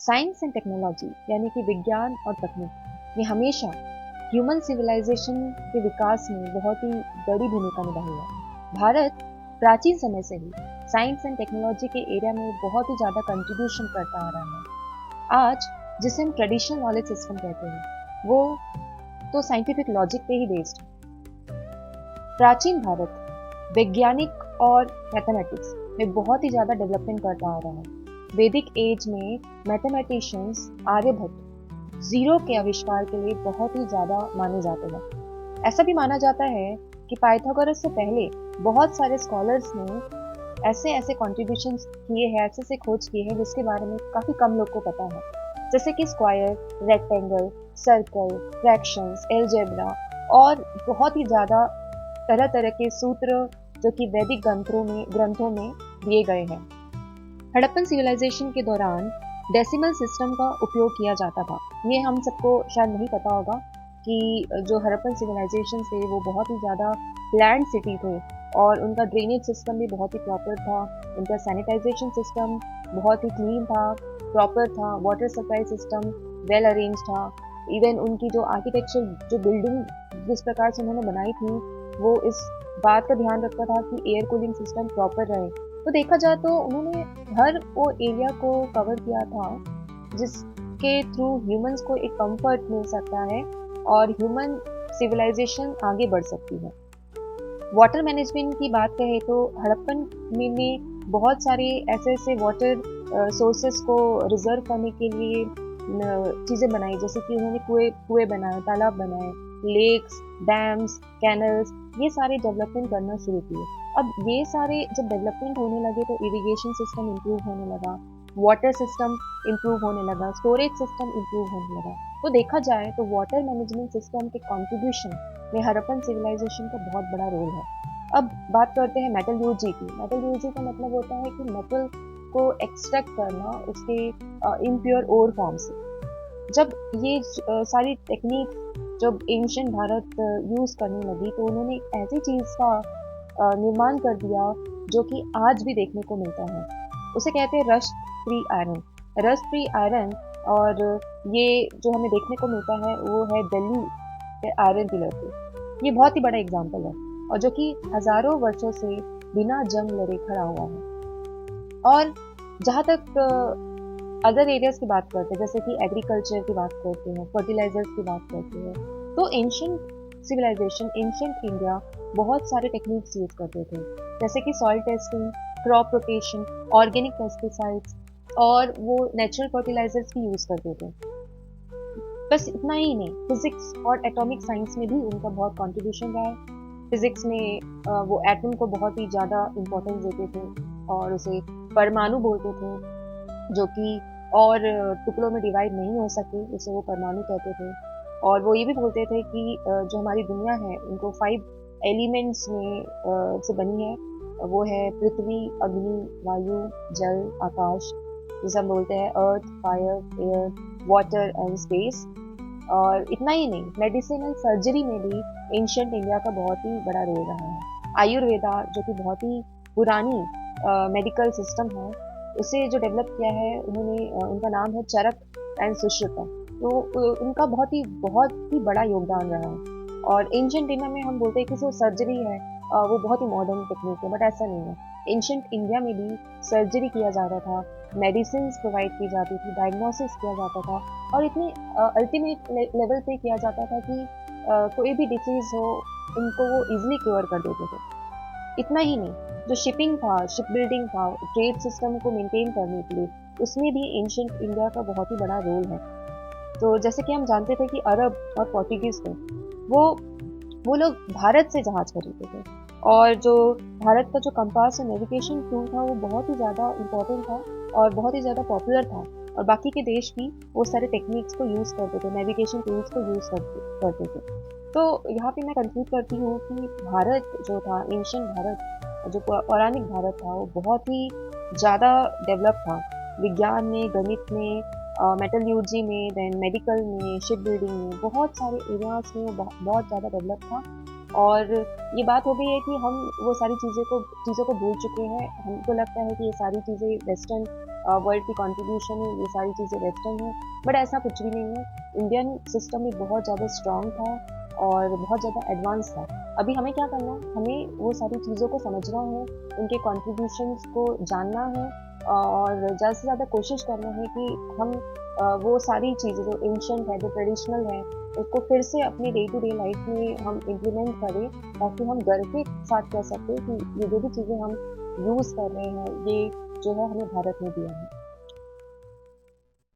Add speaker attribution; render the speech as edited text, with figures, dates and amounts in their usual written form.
Speaker 1: Science and technology यानी कि विज्ञान और तकनीक ने हमेशा ह्यूमन सिविलाइजेशन के विकास में बहुत ही बड़ी भूमिका निभाई है। भारत प्राचीन समय से ही साइंस एंड टेक्नोलॉजी के एरिया में बहुत ही ज़्यादा कंट्रीब्यूशन करता आ रहा है। आज जिसे हम ट्रेडिशनल नॉलेज सिस्टम कहते हैं वो तो साइंटिफिक लॉजिक पे ही बेस्ड है। प्राचीन भारत वैज्ञानिक और मैथमेटिक्स में बहुत ही ज़्यादा डेवलपमेंट करता आ रहा है। वैदिक एज में मैथमेटिशियंस आर्यभट्ट जीरो के आविष्कार के लिए बहुत ही ज़्यादा माने जाते हैं। ऐसा भी माना जाता है कि पाइथागोरस से पहले बहुत सारे स्कॉलर्स ने ऐसे ऐसे कॉन्ट्रीब्यूशंस किए हैं, ऐसे ऐसे खोज किए हैं जिसके बारे में काफ़ी कम लोग को पता है, जैसे कि square, rectangle, circle, fractions, algebra और बहुत ही ज़्यादा तरह तरह के सूत्र जो कि वैदिक ग्रंथों में दिए गए हैं। हड़प्पन सिविलाइजेशन के दौरान डेसिमल सिस्टम का उपयोग किया जाता था। ये हम सबको शायद नहीं पता होगा कि जो हड़प्पन सिविलाइजेशन थे वो बहुत ही ज़्यादा प्लान्ड सिटी थे और उनका ड्रेनेज सिस्टम भी बहुत ही प्रॉपर था। उनका सैनिटाइजेशन सिस्टम बहुत ही क्लीन था, प्रॉपर था। Water supply system well arrange था। इवन उनकी जो आर्किटेक्चर, जो बिल्डिंग जिस प्रकार से उन्होंने बनाई थी, वो इस बात का ध्यान रखता था कि एयर कूलिंग सिस्टम प्रॉपर रहे। तो देखा जाए तो उन्होंने हर वो एरिया को कवर किया था जिसके थ्रू ह्यूमंस को एक कंफर्ट मिल सकता है और ह्यूमन सिविलाइजेशन आगे बढ़ सकती है। वाटर मैनेजमेंट की बात करें तो हड़प्पन में बहुत सारे ऐसे ऐसे वाटर सोर्सेस को रिजर्व करने के लिए चीज़ें बनाई, जैसे कि उन्होंने कुएं बनाए, तालाब बनाए, लेक्स, डैम्स, कैनल्स, ये सारे डेवलपमेंट करना शुरू किए। अब ये सारे जब डेवलपमेंट होने लगे तो इरिगेशन सिस्टम इम्प्रूव होने लगा, वाटर सिस्टम इम्प्रूव होने लगा, स्टोरेज सिस्टम इम्प्रूव होने लगा। तो देखा जाए तो वाटर मैनेजमेंट सिस्टम के कॉन्ट्रीब्यूशन में हड़प्पन सिविलाइजेशन का बहुत बड़ा रोल है। अब बात करते हैं मेटलर्जी की। मेटलर्जी का मतलब होता है कि मेटल को एक्सट्रैक्ट करना उसके इम्प्योर ओर फॉर्म से। जब ये सारी टेक्निक जब एंशिएंट भारत यूज़ करने लगी तो उन्होंने एक ऐसी चीज़ का निर्माण कर दिया जो कि आज भी देखने को मिलता है। उसे कहते हैं rust free iron. Rust free iron, और ये जो हमें देखने को मिलता है वो है दिल्ली के आयरन पिलर पे। ये बहुत ही बड़ा एग्जाम्पल है और जो कि हज़ारों वर्षों से बिना जंग लड़े खड़ा हुआ है। और जहाँ तक अदर एरियाज की बात करते हैं, जैसे कि एग्रीकल्चर की बात करते हैं, फर्टिलाइजर्स की बात करते हैं, तो एंशिएंट सिविलाइजेशन, एंशिएंट इंडिया बहुत सारे टेक्निक्स यूज करते थे, जैसे कि soil testing, crop rotation, organic pesticides और वो नेचुरल फर्टिलाइजर्स भी यूज करते थे। बस इतना ही नहीं, फिजिक्स और एटॉमिक साइंस में भी उनका बहुत कंट्रीब्यूशन रहा है। फिजिक्स में वो एटम को बहुत ही ज़्यादा इम्पोर्टेंस देते थे और उसे परमाणु बोलते थे, जो कि और टुकड़ों में डिवाइड नहीं हो सके, उसे वो परमाणु कहते थे। और वो ये भी बोलते थे कि जो हमारी दुनिया है उनको 5 एलिमेंट्स में से बनी है। वो है पृथ्वी, अग्नि, वायु, जल, आकाश, जिसे हम बोलते हैं earth, fire, air, water and space. और इतना ही नहीं, मेडिसिन एंड सर्जरी में भी एंशिएंट इंडिया का बहुत ही बड़ा रोल रहा है। आयुर्वेदा, जो कि बहुत ही पुरानी मेडिकल सिस्टम है, उसे जो डेवलप किया है उन्होंने, उनका नाम है चरक एंड सुश्रुता। तो उनका बहुत ही बड़ा योगदान रहा है। और एंशिएंट इंडिया में हम बोलते हैं कि जो सर्जरी है वो बहुत ही मॉडर्न टेक्निक है, बट ऐसा नहीं है। एंशिएंट इंडिया में भी सर्जरी किया जाता था, मेडिसिन प्रोवाइड की जाती थी, डायग्नोसिस किया जाता था और इतने अल्टीमेट लेवल पे किया जाता था कि कोई भी डिसीज हो उनको वो इजीली क्योर कर देते थे। इतना ही नहीं, जो शिपिंग था, शिप बिल्डिंग था, ट्रेड सिस्टम को मेंटेन करने के लिए, उसमें भी एंशिएंट इंडिया का बहुत ही बड़ा रोल है। तो जैसे कि हम जानते थे कि अरब और पोर्टुगीज थे, वो वो लोग भारत से जहाज खरीदते थे और जो भारत का जो कंपास और नेविगेशन टूल था वो बहुत ही ज़्यादा इम्पोर्टेंट था और बहुत ही ज़्यादा पॉपुलर था। और बाकी के देश भी वो सारे टेक्निक्स को यूज़ करते थे, नेविगेशन टूल्स को यूज़ करते थे। तो यहाँ पे मैं कंक्लूड करती हूँ कि भारत जो था, एंशिएंट भारत, जो पौराणिक भारत था, वो बहुत ही ज़्यादा डेवलप था विज्ञान में, गणित में, मेटलर्जी में, देन मेडिकल में, शिप बिल्डिंग में, बहुत सारे एरियाज में वो बहुत ज़्यादा डेवलप था। और ये बात हो गई है कि हम वो सारी चीज़ों को भूल चुके हैं। हमको लगता है कि ये सारी चीज़ें वेस्टर्न वर्ल्ड की कंट्रीब्यूशन है, ये सारी चीज़ें वेस्टर्न है, बट ऐसा कुछ भी नहीं है। इंडियन सिस्टम भी बहुत ज़्यादा स्ट्रॉन्ग था और बहुत ज़्यादा एडवांस था। अभी हमें क्या करना है, हमें वो सारी चीज़ों को समझना है, उनके कंट्रीब्यूशंस को जानना है और ज़्यादा से ज़्यादा कोशिश करना है कि हम वो सारी चीज़ें जो एंशिएंट है, जो ट्रेडिशनल है, उसको फिर से अपनी डे टू डे लाइफ में हम इम्प्लीमेंट करें, ताकि हम गर्व के साथ कह सकें कि ये जो भी चीज़ें हम यूज़ कर रहे हैं, ये जो है हमें भारत ने दिया है।